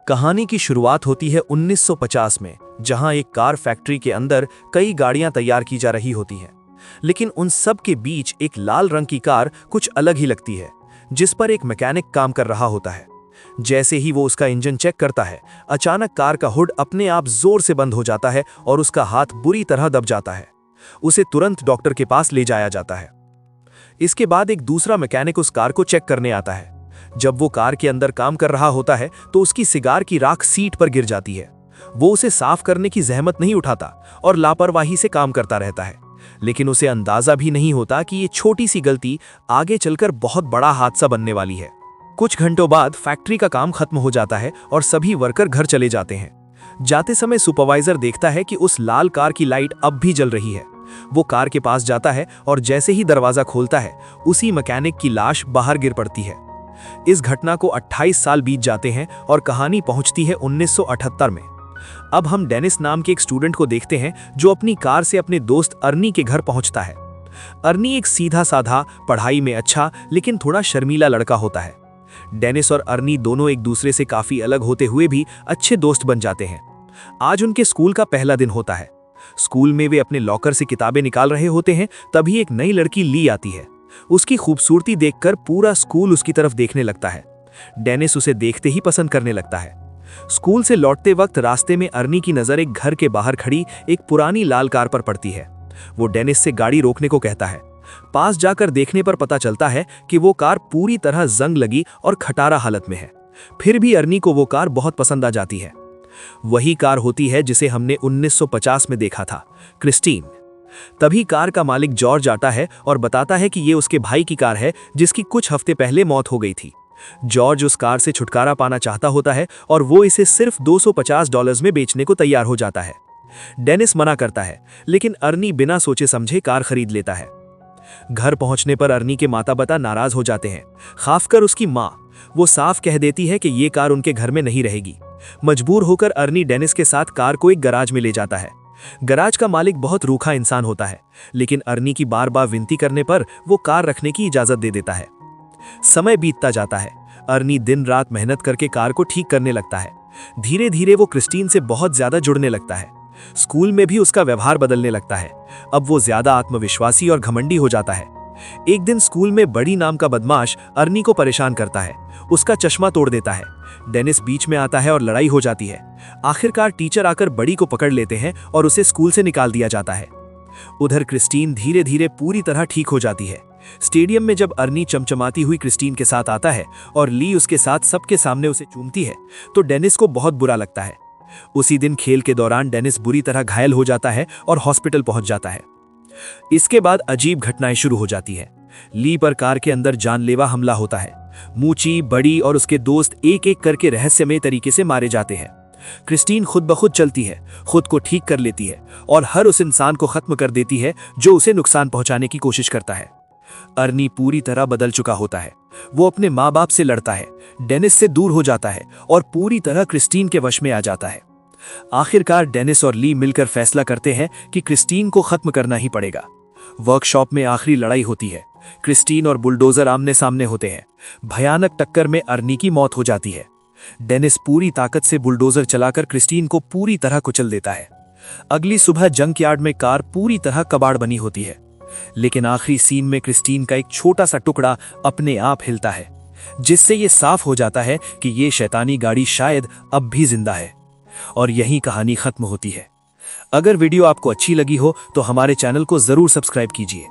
कहानी की शुरुआत होती है 1950 में, जहां एक कार फैक्ट्री के अंदर कई गाड़ियां तैयार की जा रही होती हैं। लेकिन उन सब के बीच एक लाल रंग की कार कुछ अलग ही लगती है, जिस पर एक मैकेनिक काम कर रहा होता है। जैसे ही वो उसका इंजन चेक करता है, अचानक कार का हुड अपने आप जोर से बंद हो जाता है और उसका हाथ बुरी तरह दब जाता है। उसे तुरंत डॉक्टर के पास ले जाया जाता है। इसके बाद एक दूसरा मैकेनिक उस कार को चेक करने आता है। जब वो कार के अंदर काम कर रहा होता है तो उसकी सिगार की राख सीट पर गिर जाती है। वो उसे साफ करने की जहमत नहीं उठाता और लापरवाही से काम करता रहता है। लेकिन उसे अंदाजा भी नहीं होता कि ये छोटी सी गलती आगे चलकर बहुत बड़ा हादसा बनने वाली है। कुछ घंटों बाद फैक्ट्री का काम खत्म हो जाता है और सभी वर्कर घर चले जाते हैं। जाते समय सुपरवाइजर देखता है कि उस लाल कार की लाइट अब भी जल रही है। वो कार के पास जाता है और जैसे ही दरवाजा खोलता है, उसी मैकेनिक की लाश बाहर गिर पड़ती है। इस घटना को 28 साल बीत जाते हैं और कहानी पहुंचती है 1978 में। अब हम डेनिस नाम के एक स्टूडेंट को देखते हैं जो अपनी कार से अपने दोस्त अर्नी के घर पहुंचता है। अर्नी एक सीधा साधा, पढ़ाई में अच्छा लेकिन थोड़ा शर्मीला लड़का होता है। डेनिस और अर्नी दोनों एक दूसरे से काफी अलग होते हुए भी अच्छे दोस्त बन जाते हैं। आज उनके स्कूल का पहला दिन होता है। स्कूल में वे अपने लॉकर से किताबें निकाल रहे होते हैं, तभी एक नई लड़की ली आती है। उसकी खूबसूरती देखकर पूरा स्कूल उसकी तरफ देखने लगता है। डेनिस उसे देखते ही पसंद करने लगता है। स्कूल से लौटते वक्त रास्ते में अर्नी की नजर एक घर के बाहर खड़ी एक पुरानी लाल कार पर पड़ती है। वो डेनिस से गाड़ी रोकने को कहता है। पास जाकर देखने पर पता चलता है कि वो कार पूरी तरह जंग लगी और खटारा हालत में है। फिर भी अर्नी को वो कार बहुत पसंद आ जाती है। वही कार होती है जिसे हमने 1950 में देखा था, क्रिस्टीन। तभी कार का मालिक जॉर्ज आता है और बताता है कि ये उसके भाई की कार है जिसकी कुछ हफ्ते पहले मौत हो गई थी। जॉर्ज उस कार से छुटकारा पाना चाहता होता है और वो इसे सिर्फ $250 में बेचने को तैयार हो जाता है। डेनिस मना करता है, लेकिन अर्नी बिना सोचे समझे कार खरीद लेता है। घर पहुंचने पर अर्नी के माता पिता नाराज हो जाते हैं, खासकर उसकी माँ। वो साफ कह देती है कि ये कार उनके घर में नहीं रहेगी। मजबूर होकर अर्नी डेनिस के साथ कार को एक गराज में ले जाता है। गराज का मालिक बहुत रूखा इंसान होता है, लेकिन अर्नी की बार बार विनती करने पर वो कार रखने की इजाजत दे देता है। समय बीतता जाता है। अर्नी दिन रात मेहनत करके कार को ठीक करने लगता है। धीरे धीरे वो क्रिस्टीन से बहुत ज्यादा जुड़ने लगता है। स्कूल में भी उसका व्यवहार बदलने लगता है। अब वो ज्यादा आत्मविश्वासी और घमंडी हो जाता है। एक दिन स्कूल में बड़ी नाम का बदमाश अर्नी को परेशान करता है। उसका चश्मा तोड़ देता है। डेनिस बीच में आता है और लड़ाई हो जाती है। आखिरकार टीचर आकर बड़ी को पकड़ लेते हैं और उसे स्कूल से निकाल दिया जाता है। उधर क्रिस्टीन धीरे धीरे पूरी तरह ठीक हो जाती है। स्टेडियम में जब अर्नी चमचमाती हुई क्रिस्टीन के साथ आता है और ली उसके साथ सबके सामने उसे चूमती है, तो डेनिस को बहुत बुरा लगता है। उसी दिन खेल के दौरान डेनिस बुरी तरह घायल हो जाता है और हॉस्पिटल पहुंच जाता है। इसके बाद अजीब घटनाएं शुरू हो जाती हैं। ली पर कार के अंदर जानलेवा हमला होता है। मूची, बड़ी और उसके दोस्त एक एक करके रहस्यमय तरीके से मारे जाते हैं। क्रिस्टीन खुद ब खुद चलती है, खुद को ठीक कर लेती है और हर उस इंसान को खत्म कर देती है जो उसे नुकसान पहुंचाने की कोशिश करता है। अर्नी पूरी तरह बदल चुका होता है। वो अपने माँ बाप से लड़ता है, डेनिस से दूर हो जाता है और पूरी तरह क्रिस्टीन के वश में आ जाता है। आखिरकार डेनिस और ली मिलकर फैसला करते हैं कि क्रिस्टीन को खत्म करना ही पड़ेगा। वर्कशॉप में आखिरी लड़ाई होती है। क्रिस्टीन और बुलडोजर आमने सामने होते हैं। भयानक टक्कर में अर्नी की मौत हो जाती है। डेनिस पूरी ताकत से बुलडोजर चलाकर क्रिस्टीन को पूरी तरह कुचल देता है। अगली सुबह जंकयार्ड में कार पूरी तरह कबाड़ बनी होती है, लेकिन आखिरी सीन में क्रिस्टीन का एक छोटा सा टुकड़ा अपने आप हिलता है, जिससे ये साफ हो जाता है कि ये शैतानी गाड़ी शायद अब भी जिंदा है। और यही कहानी खत्म होती है। अगर वीडियो आपको अच्छी लगी हो तो हमारे चैनल को जरूर सब्सक्राइब कीजिए।